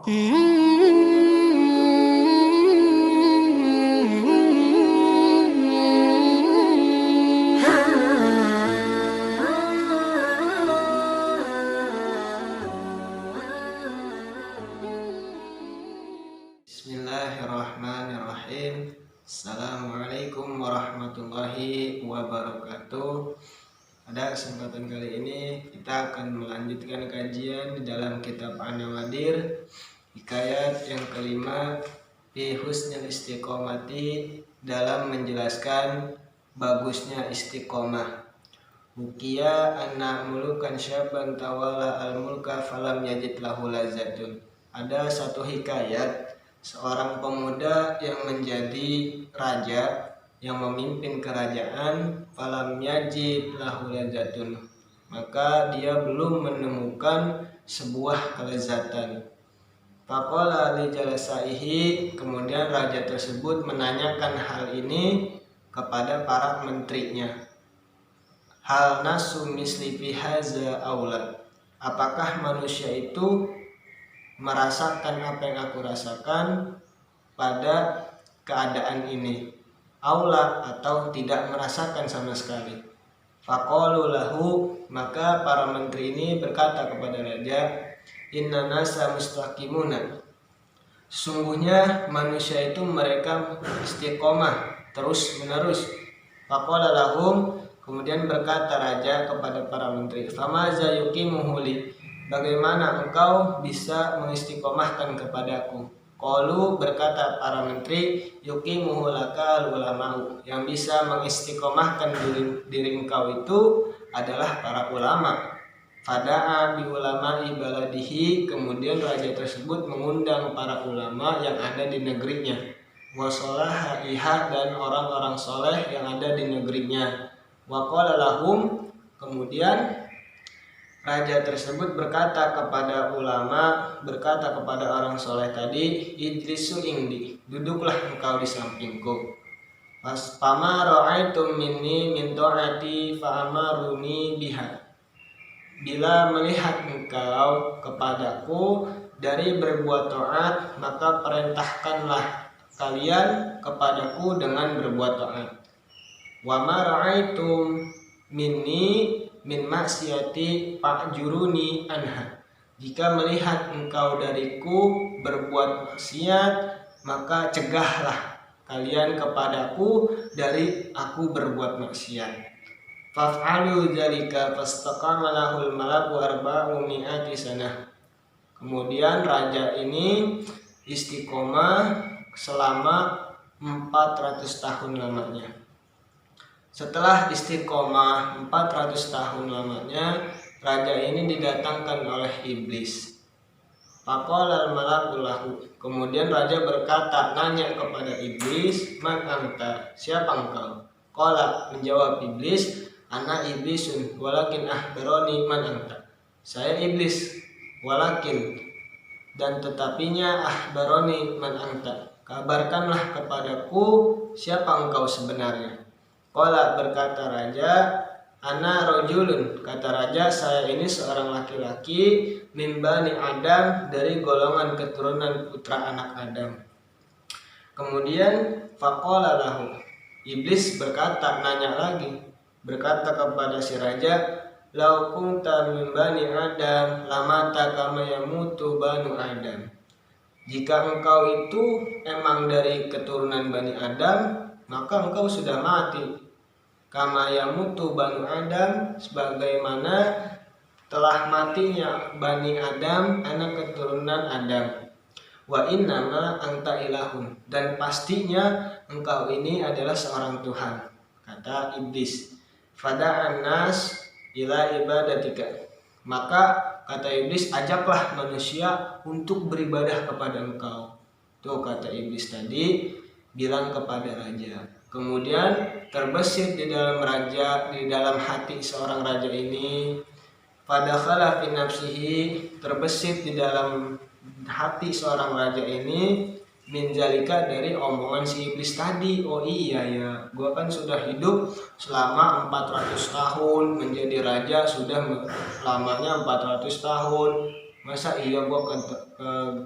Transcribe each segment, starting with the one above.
Bismillahirrahmanirrahim. Assalamualaikum warahmatullahi wabarakatuh. Pada kesempatan kali ini kita akan melanjutkan kajian di dalam kitab An-Nawadir, hikayat yang kelima, fi husnil istiqomati, dalam menjelaskan bagusnya istiqomah. Bukia anna mulukan syaban tawala al-mulka falam yajid lahu lazatun. Ada satu hikayat seorang pemuda yang menjadi raja, yang memimpin kerajaan, falam yajid lahu lazatun, maka dia belum menemukan sebuah kelezatan. Faqala li jalasaihi, kemudian raja tersebut menanyakan hal ini kepada para menterinya. Hal nasu misli fi haza aula, apakah manusia itu merasakan apa yang aku rasakan pada keadaan ini, aula atau tidak merasakan sama sekali. Faqalu lahu, maka para menteri ini berkata kepada raja, inna nasa mustaqimuna, sungguhnya manusia itu mereka istiqomah terus menerus. Faqala lahum, kemudian berkata raja kepada para menteri, famaza yuqimuhu li, bagaimana engkau bisa mengistiqomahkan kepadaku? Qalu, berkata para menteri, yuqimuhu lakal ulama'u, yang bisa mengistiqomahkan diri engkau itu adalah para ulama. Fada'a bi ulama'i baladihi, kemudian raja tersebut mengundang para ulama yang ada di negerinya. Wa solahaiha, dan orang-orang soleh yang ada di negerinya. Wa qala lahum, kemudian raja tersebut berkata kepada ulama, berkata kepada orang soleh tadi, ijlisu indi, duduklah engkau di sampingku. Pas pama ra'aitum minni min ta'ati fa'amaruni biha, bila melihat engkau kepadaku dari berbuat taat, maka perintahkanlah kalian kepadaku dengan berbuat taat. Wa ma ra'aitum minni min maksiati fa'juruni anha, jika melihat engkau dariku berbuat maksiat, maka cegahlah kalian kepadaku dari aku berbuat maksiat. Faf'alu dzalika fastaqama lahul malaku arba'u mi'ati sanah, kemudian raja ini istiqomah selama 400 tahun lamanya. Setelah istiqomah 400 tahun lamanya, raja ini didatangkan oleh iblis. Faqala al-malaku lahu, kemudian raja berkata, nanya kepada iblis, man anta, siapa engkau? Qala, menjawab iblis, ana iblisun walakin ahbaroni man anta, saya iblis, walakin, dan tetapinya, ahbaroni man anta, kabarkanlah kepadaku siapa engkau sebenarnya. Qala, berkata raja, ana rajulun, kata raja, saya ini seorang laki-laki, min bani Adam, dari golongan keturunan putra anak Adam. Kemudian faqala lahu, iblis berkata, nanya lagi, berkata kepada si raja, lau kunta min bani Adam lamata kama yamutu banu Adam, jika engkau itu emang dari keturunan Bani Adam, maka engkau sudah mati. Kama yamutu banu Adam, sebagaimana telah matinya Bani Adam, anak keturunan Adam. Wa innama anta ilahun, dan pastinya engkau ini adalah seorang Tuhan, kata iblis. Fada'an nas ila ibadatika, maka kata iblis, ajaklah manusia untuk beribadah kepada engkau. Tuh kata iblis tadi bilang kepada raja. Kemudian terbesit di dalam hati seorang raja ini, fadakhala fi nafsihi, terbesit di dalam hati seorang raja ini, min zalika, dari omongan si iblis tadi. Oh iya ya, gua kan sudah hidup selama 400 tahun menjadi raja, sudah lamanya 400 tahun. Masa iya gua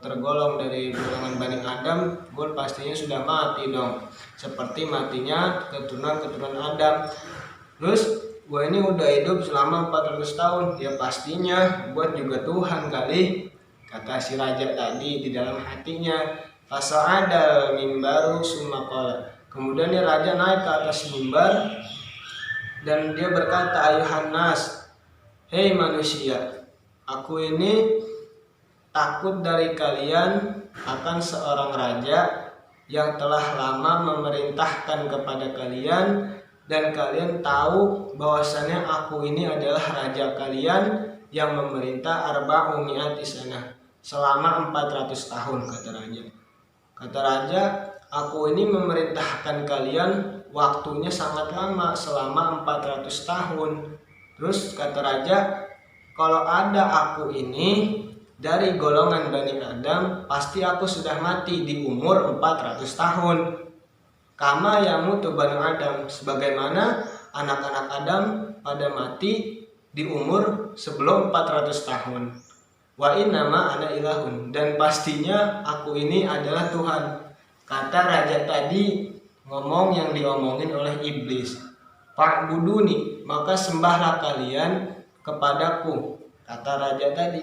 tergolong dari golongan Bani Adam, gua pastinya sudah mati dong. Seperti matinya keturunan Adam. Terus gua ini udah hidup selama 400 tahun, ya pastinya gua juga Tuhan kali, kata si raja tadi di dalam hatinya. Fasa'ada mimbaru summa qala. Kemudian dia raja naik ke atas mimbar dan dia berkata, ayuhan nas, hei manusia, aku ini takut dari kalian akan seorang raja yang telah lama memerintahkan kepada kalian, dan kalian tahu bahwasannya aku ini adalah raja kalian yang memerintah arba'umi'ati sanah, selama 400 tahun, kata raja. Kata raja, aku ini memerintahkan kalian waktunya sangat lama, selama 400 tahun. Terus kata raja, kalau ada aku ini dari golongan Bani Adam, pasti aku sudah mati di umur 400 tahun. Kama yamutu Bani Adam, sebagaimana anak-anak Adam pada mati di umur sebelum 400 tahun. Wa innama ana ilahun, dan pastinya aku ini adalah Tuhan. Kata raja tadi ngomong yang diomongin oleh iblis. Fa'buduni, maka sembahlah kalian kepadaku, kata raja tadi.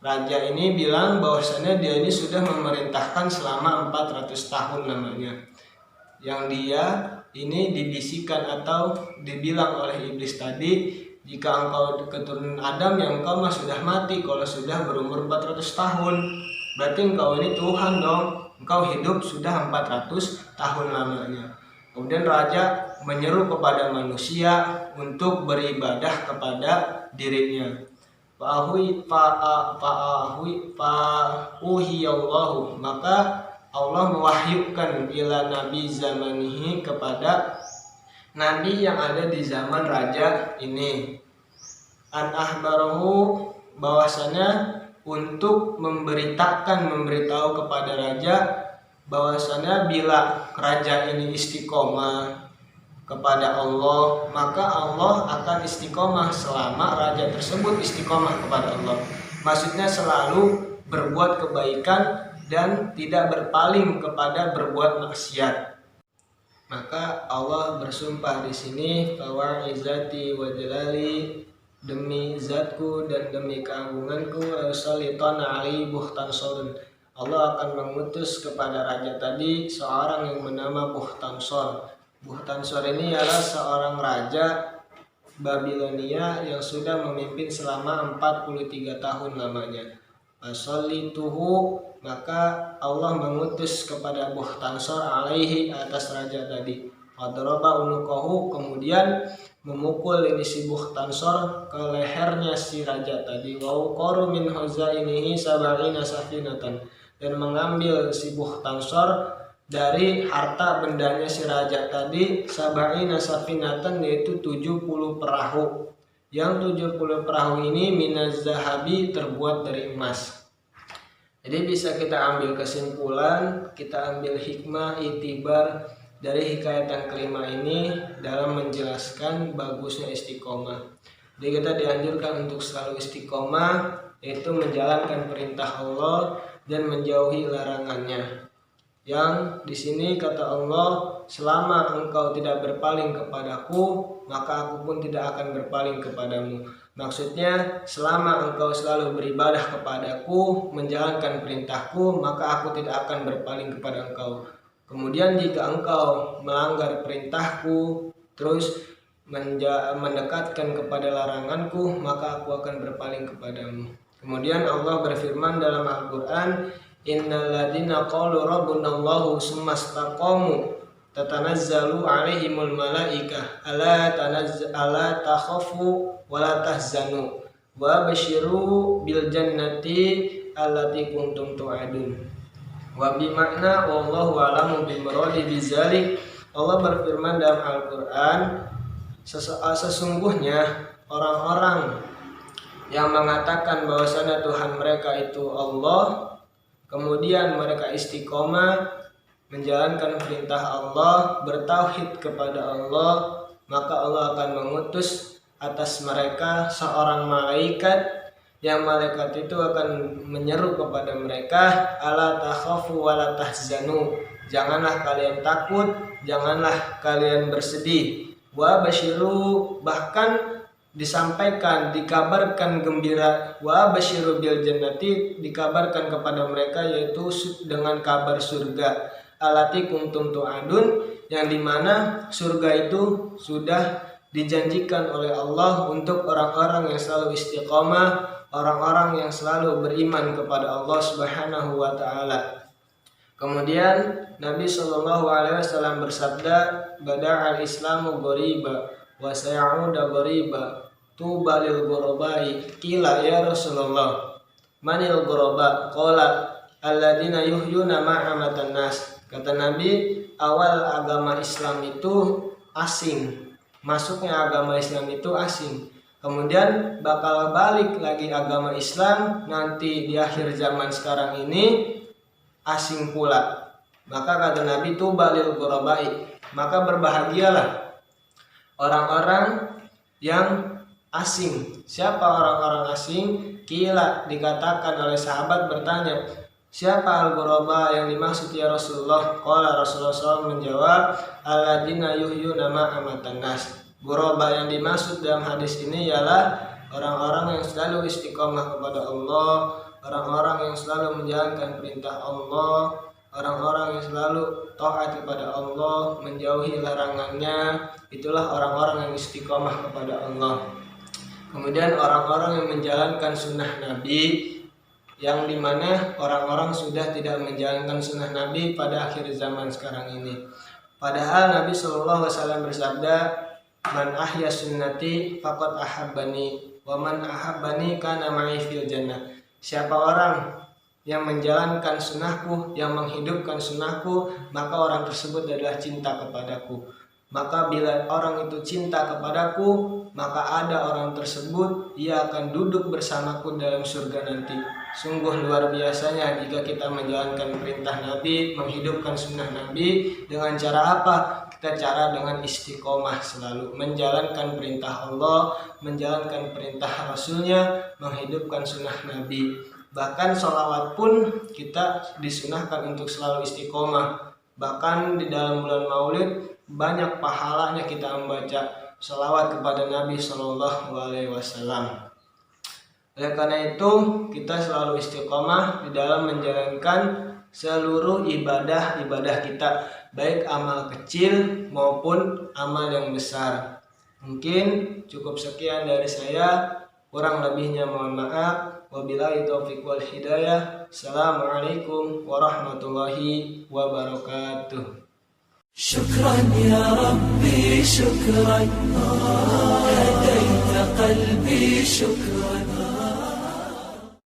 Raja ini bilang bahwasannya dia ini sudah memerintahkan selama 400 tahun namanya. Yang dia ini dibisikan atau dibilang oleh iblis tadi, jika engkau keturunan Adam, yang engkau mah sudah mati kalau sudah berumur 400 tahun. Berarti engkau ini Tuhan dong, engkau hidup sudah 400 tahun lamanya. Kemudian raja menyeru kepada manusia untuk beribadah kepada dirinya. Fa'uhiyallahu, maka Allah mewahyukan ila nabi zamanihi, kepada nabi yang ada di zaman raja ini, an ahbarahu, bahwasanya untuk memberitahu kepada raja bahwasanya bila raja ini istiqomah kepada Allah, maka Allah akan istiqomah selama raja tersebut istiqomah kepada Allah. Maksudnya selalu berbuat kebaikan dan tidak berpaling kepada berbuat maksiat. Maka Allah bersumpah di sini, bahwa izzati wa jalali, demi zatku dan demi keagunganku, salitana ali Bukhtansor, Allah akan mengutus kepada raja tadi seorang yang bernama Bukhtansor. Bukhtansor ini adalah seorang raja Babilonia yang sudah memimpin selama 43 tahun lamanya. Fasolituhu, maka Allah mengutus kepada Bukhtansor alaihi, atas raja tadi. Wadraba unuqahu, kemudian memukul ini si Bukhtansor ke lehernya si raja tadi. Wa uqaru min huzainihi sab'ina safinatan, dan mengambil si Bukhtansor dari harta bendanya si raja tadi sab'ina safinatan, yaitu 70 perahu. Yang 70 perahu ini minaz zahabi, terbuat dari emas. Jadi bisa kita ambil kesimpulan, kita ambil hikmah itibar dari hikayat yang kelima ini dalam menjelaskan bagusnya istiqomah. Jadi kita dianjurkan untuk selalu istiqomah, yaitu menjalankan perintah Allah dan menjauhi larangannya. Yang di sini kata Allah, selama engkau tidak berpaling kepadaku, maka aku pun tidak akan berpaling kepadamu. Maksudnya selama engkau selalu beribadah kepadaku, menjalankan perintahku, maka aku tidak akan berpaling kepada engkau. Kemudian jika engkau melanggar perintahku, terus mendekatkan kepada laranganku, maka aku akan berpaling kepadamu. Kemudian Allah berfirman dalam Al-Quran, innal ladzina qalu rabbunallahu tsumma istaqamu tatanazzalu alaihimul malaikah ala takhafu wa la tahzanu wa basyiru bil jannati allati kuntum tu'adun. Wa bimakna wallahu a'lamu bimuradi bizalik. Allah berfirman dalam Al-Quran, sesungguhnya orang-orang yang mengatakan bahwasanya Tuhan mereka itu Allah, kemudian mereka istiqomah menjalankan perintah Allah, bertauhid kepada Allah, maka Allah akan mengutus atas mereka seorang malaikat yang malaikat itu akan menyeru kepada mereka, ala takhafu wa la tahzanu, janganlah kalian takut, janganlah kalian bersedih. Wa basyiru, bahkan disampaikan, dikabarkan gembira, wa basyiru bil jannati, dikabarkan kepada mereka yaitu dengan kabar surga, alati kuntum tu'adun, yang dimana surga itu sudah dijanjikan oleh Allah untuk orang-orang yang selalu istiqomah, orang-orang yang selalu beriman kepada Allah Subhanahu wa taala. Kemudian Nabi Shallallahu alaihi wasallam bersabda, "Bada'al Islamu ghariba wa sayauda ghariba, tuba lil ghurabai." Qila ya Rasulullah, manil ghuraba? Qala alladzina yuhyuna ma'amatan nas. Kata Nabi, awal agama Islam itu asing. Masuknya agama Islam itu asing. Kemudian bakal balik lagi agama Islam nanti di akhir zaman sekarang ini asing pula. Maka kata Nabi, tuba lil ghurabai, maka berbahagialah orang-orang yang asing. Siapa orang-orang asing? Kila, dikatakan oleh sahabat bertanya, siapa al-ghuraba yang dimaksud ya Rasulullah? Qala Rasulullah SAW menjawab, alladzina yuhyuna ma'amatan nas. Ghuraba yang dimaksud dalam hadis ini ialah orang-orang yang selalu istiqomah kepada Allah, orang-orang yang selalu menjalankan perintah Allah, orang-orang yang selalu taat kepada Allah, menjauhi larangannya. Itulah orang-orang yang istiqomah kepada Allah. Kemudian orang-orang yang menjalankan sunnah Nabi, yang dimana orang-orang sudah tidak menjalankan sunnah Nabi pada akhir zaman sekarang ini. Padahal Nabi SAW bersabda, man ahya sunnati faqad ahabbani wa man ahabbani kana ma'i fil jannah. Siapa orang yang menjalankan sunnahku, yang menghidupkan sunnahku, maka orang tersebut adalah cinta kepadaku. Maka bila orang itu cinta kepadaku, maka ada orang tersebut, ia akan duduk bersamaku dalam surga nanti. Sungguh luar biasanya jika kita menjalankan perintah Nabi, menghidupkan sunnah Nabi. Dengan cara apa? Kita cara dengan istiqomah, selalu menjalankan perintah Allah, menjalankan perintah Rasulnya, menghidupkan sunnah Nabi. Bahkan sholawat pun kita disunahkan untuk selalu istiqomah. Bahkan di dalam bulan Maulid banyak pahalanya kita membaca sholawat kepada Nabi Shallallahu alaihi wasallam. Oleh karena itu kita selalu istiqomah di dalam menjalankan seluruh ibadah kita, baik amal kecil maupun amal yang besar. Mungkin cukup sekian dari saya, kurang lebihnya mohon maaf. Wabillahi taufiq wal hidayah. Assalamualaikum warahmatullahi wabarakatuh. شكرا يا ربي شكرا هديت قلبي شكرا